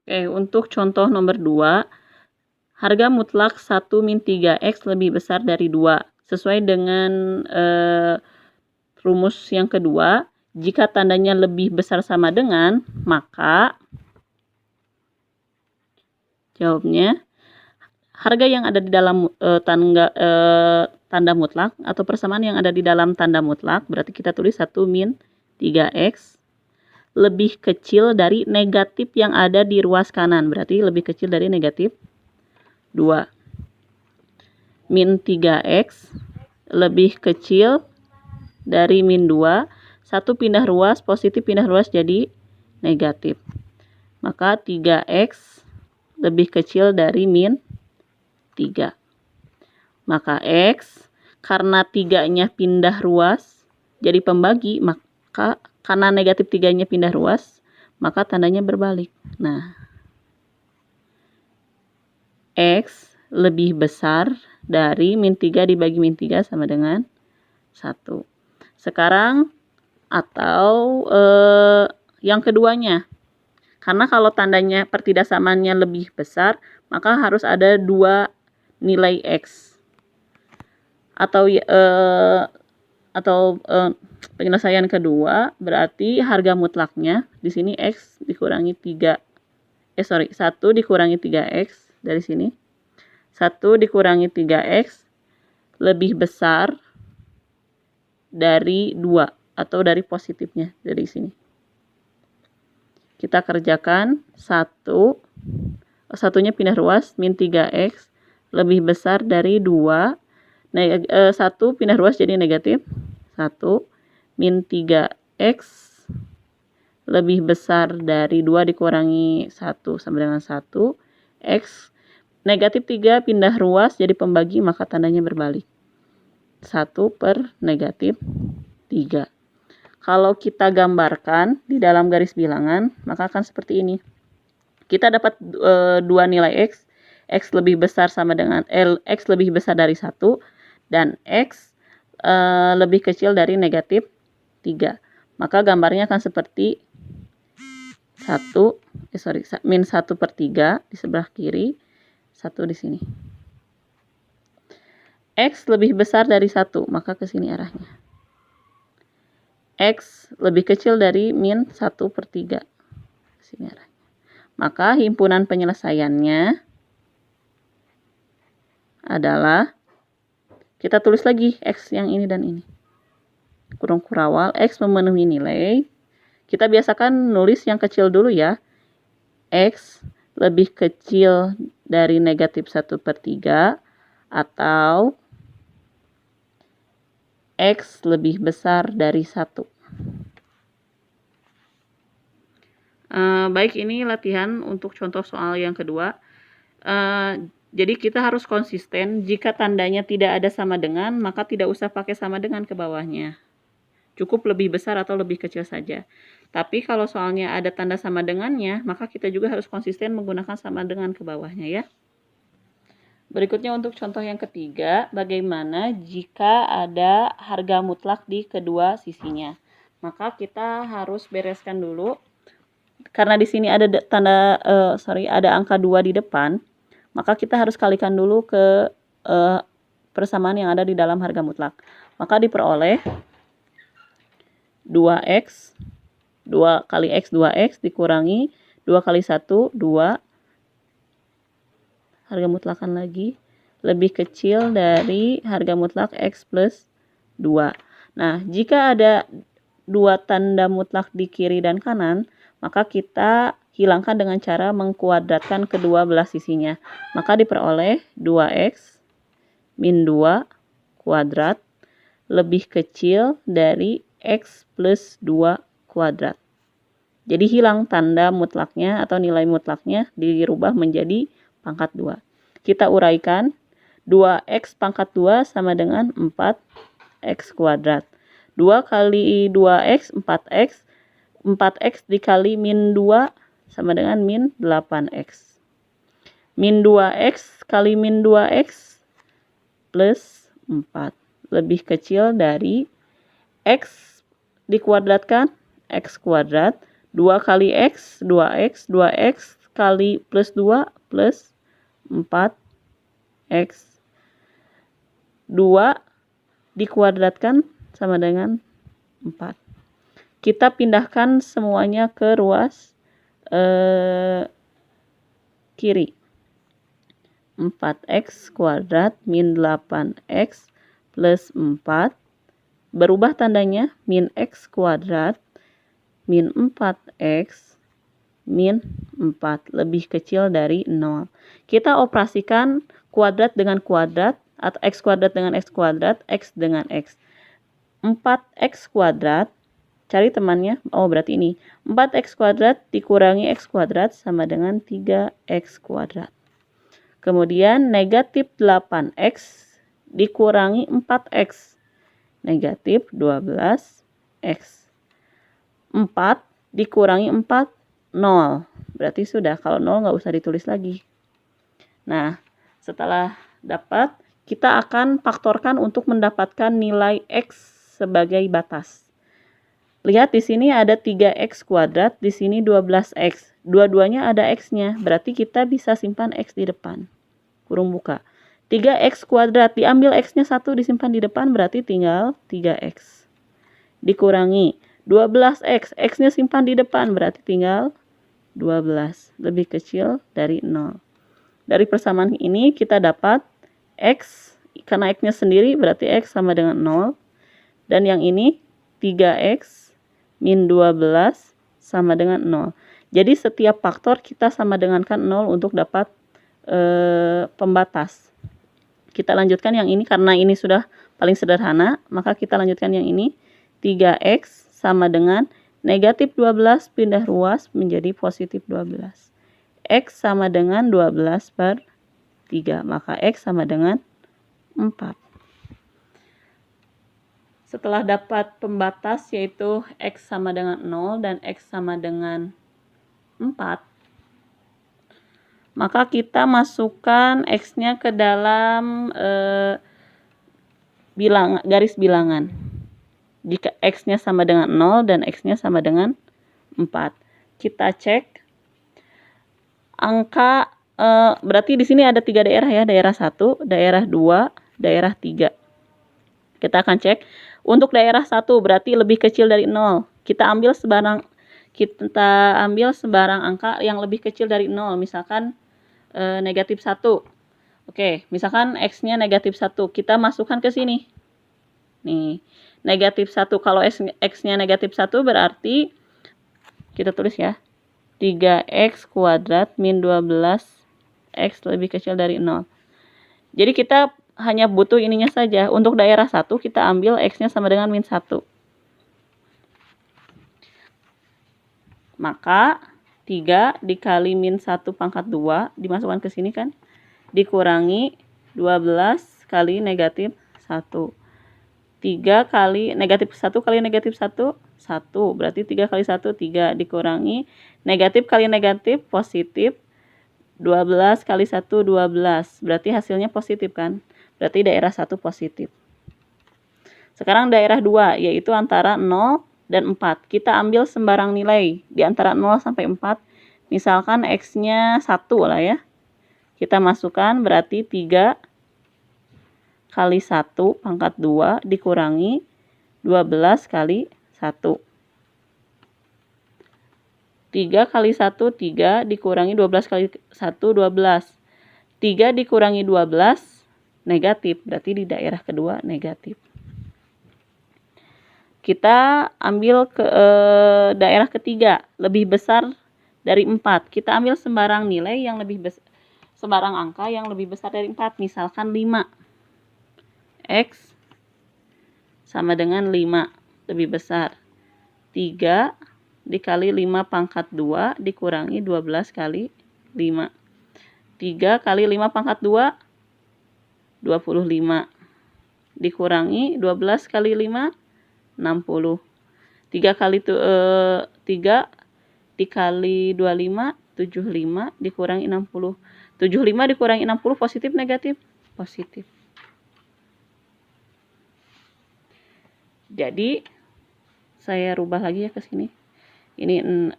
Oke, untuk contoh nomor 2, harga mutlak 1 min 3x lebih besar dari 2. Sesuai dengan rumus yang kedua, jika tandanya lebih besar sama dengan, maka jawabnya harga yang ada di dalam tanda mutlak atau persamaan yang ada di dalam tanda mutlak, berarti kita tulis 1 min 3x lebih kecil dari negatif yang ada di ruas kanan, berarti lebih kecil dari negatif 2. Min 3x lebih kecil dari min 2, 1 pindah ruas, positif pindah ruas jadi negatif. Maka 3x lebih kecil dari min 3. Maka x, karena 3-nya pindah ruas jadi pembagi, maka karena negatif 3-nya pindah ruas, maka tandanya berbalik. Nah, x lebih besar dari min 3 dibagi min 3 sama dengan 1. Sekarang, atau yang keduanya. Karena kalau tandanya pertidaksamaannya lebih besar, maka harus ada 2 nilai x. Atau penyelesaian kedua berarti harga mutlaknya di sini x dikurangi 1 dikurangi 3x dari sini. 1 dikurangi 3x lebih besar dari 2 atau dari positifnya dari sini. Kita kerjakan 1-nya pindah ruas, min 3x lebih besar dari 2. 1 pindah ruas jadi negatif 1 min 3x lebih besar dari 2 dikurangi 1 sama dengan 1. X negatif 3 pindah ruas jadi pembagi, maka tandanya berbalik. 1 per negatif 3. Kalau kita gambarkan di dalam garis bilangan, maka akan seperti ini. Kita dapat 2 nilai x. X lebih besar sama dengan x lebih besar dari 1 dan x lebih kecil dari negatif 3. Maka gambarnya akan seperti min 1 per 3 di sebelah kiri, 1 di sini. X lebih besar dari 1, maka ke sini arahnya. X lebih kecil dari min 1 per 3. Ke sini arahnya. Maka himpunan penyelesaiannya adalah, kita tulis lagi x yang ini dan ini. Kurung kurawal, x memenuhi nilai. Kita biasakan nulis yang kecil dulu ya. X lebih kecil dari negatif 1 per 3 atau X lebih besar dari 1. Baik, ini latihan untuk contoh soal yang kedua. Jadi kita harus konsisten. Jika tandanya tidak ada sama dengan, maka tidak usah pakai sama dengan ke bawahnya. Cukup lebih besar atau lebih kecil saja. Tapi kalau soalnya ada tanda sama dengannya, maka kita juga harus konsisten menggunakan sama dengan ke bawahnya ya. Berikutnya untuk contoh yang ketiga, bagaimana jika ada harga mutlak di kedua sisinya. Maka kita harus bereskan dulu. Karena di sini ada ada angka 2 di depan, maka kita harus kalikan dulu ke persamaan yang ada di dalam harga mutlak. Maka diperoleh 2x 2 kali x 2x dikurangi 2 kali 1 2, harga mutlakan lagi lebih kecil dari harga mutlak x plus 2. Nah, jika ada 2 tanda mutlak di kiri dan kanan, maka kita hilangkan dengan cara mengkuadratkan kedua belah sisinya. Maka diperoleh 2x min 2 kuadrat lebih kecil dari x plus 2 kuadrat. Jadi hilang tanda mutlaknya atau nilai mutlaknya, dirubah menjadi pangkat 2. Kita uraikan, 2x pangkat 2 sama dengan 4x kuadrat. 2 kali 2x, 4x. 4x dikali min 2 sama dengan min 8x. Min 2x kali min 2x plus 4. Lebih kecil dari x dikuadratkan, x kuadrat. 2 kali x, 2x. 2x kali plus 2 plus 4x. 2 dikuadratkan sama dengan 4. Kita pindahkan semuanya ke ruas kiri. 4x kuadrat min 8x plus 4. Berubah tandanya, min x kuadrat min 4x min 4 lebih kecil dari 0. Kita operasikan kuadrat dengan kuadrat, atau x kuadrat dengan x kuadrat, x dengan x. 4x kuadrat, cari temannya, oh berarti ini. 4x kuadrat dikurangi x kuadrat sama dengan 3x kuadrat. Kemudian negatif 8x dikurangi 4x. Negatif 12x. 4 dikurangi 4, 0. Berarti sudah, kalau 0 nggak usah ditulis lagi. Nah, setelah dapat, kita akan faktorkan untuk mendapatkan nilai x sebagai batas. Lihat di sini ada 3x kuadrat, di sini 12x. Dua-duanya ada x-nya, berarti kita bisa simpan x di depan. Kurung buka. 3x kuadrat, diambil x-nya 1 disimpan di depan, berarti tinggal 3x. Dikurangi 12x, x-nya simpan di depan, berarti tinggal 12. Lebih kecil dari 0. Dari persamaan ini kita dapat x, karena x-nya sendiri berarti x sama dengan 0. Dan yang ini 3x min 12 sama dengan 0. Jadi setiap faktor kita sama dengankan 0 untuk dapat pembatas. Kita lanjutkan yang ini, karena ini sudah paling sederhana, maka kita lanjutkan yang ini. 3x sama dengan negatif 12 pindah ruas menjadi positif 12. X sama dengan 12 per 3, maka x sama dengan 4. Setelah dapat pembatas yaitu x sama dengan 0 dan x sama dengan 4, maka kita masukkan x-nya ke dalam garis bilangan. Jika x-nya sama dengan 0 dan x-nya sama dengan 4. Kita cek angka, berarti di sini ada 3 daerah ya, daerah 1, daerah 2, daerah 3. Kita akan cek. Untuk daerah 1 berarti lebih kecil dari 0. Kita ambil sebarang angka yang lebih kecil dari 0. Misalkan negatif 1. Oke, misalkan x-nya negatif 1. Kita masukkan ke sini. Nih, negatif 1. Kalau x-nya negatif 1 berarti, kita tulis ya, 3x kuadrat min 12x lebih kecil dari 0. Jadi kita hanya butuh ininya saja. Untuk daerah 1 kita ambil x-nya sama dengan min 1. Maka 3 dikali min 1 pangkat 2 dimasukkan ke sini kan. Dikurangi 12 kali negatif 1. 3 kali negatif 1 kali negatif 1, 1. Berarti 3 kali 1, 3. Dikurangi negatif kali negatif, positif. 12 kali 1, 12. Berarti hasilnya positif kan. Berarti daerah 1 positif. Sekarang daerah 2, yaitu antara 0 dan 4. Kita ambil sembarang nilai di antara 0 sampai 4. Misalkan x-nya 1 lah ya. Kita masukkan berarti 3 kali 1 pangkat 2 dikurangi 12 kali 1. 3 kali 1, 3 dikurangi 12 kali 1, 12. 3 dikurangi 12, negatif. Berarti di daerah kedua negatif. Kita ambil ke daerah ketiga, lebih besar dari 4. Kita ambil sembarang nilai yang lebih besar, sembarang angka yang lebih besar dari 4. Misalkan 5. X sama dengan 5, lebih besar. 3 dikali 5 pangkat 2 dikurangi 12 kali 5. 3 kali 5 pangkat 2, 25. Dikurangi 12 kali 5, 60. 3 kali 3 dikali 25, 75. Dikurangi 60. 75 dikurangi 60, positif negatif? Positif. Jadi saya rubah lagi ya ke sini. Ini 0,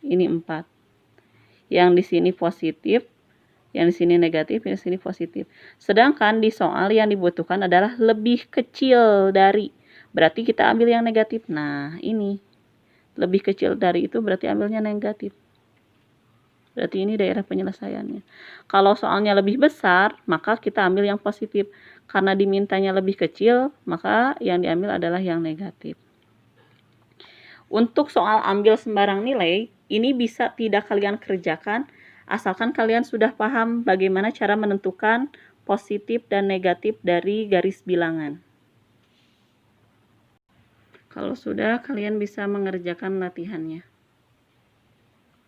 ini 4. Yang di sini positif, yang di sini negatif, yang di sini positif. Sedangkan di soal yang dibutuhkan adalah lebih kecil dari. Berarti kita ambil yang negatif. Nah, ini. Lebih kecil dari itu berarti ambilnya negatif. Berarti ini daerah penyelesaiannya. Kalau soalnya lebih besar, maka kita ambil yang positif. Karena dimintanya lebih kecil, maka yang diambil adalah yang negatif. Untuk soal ambil sembarang nilai, ini bisa tidak kalian kerjakan, asalkan kalian sudah paham bagaimana cara menentukan positif dan negatif dari garis bilangan. Kalau sudah, kalian bisa mengerjakan latihannya.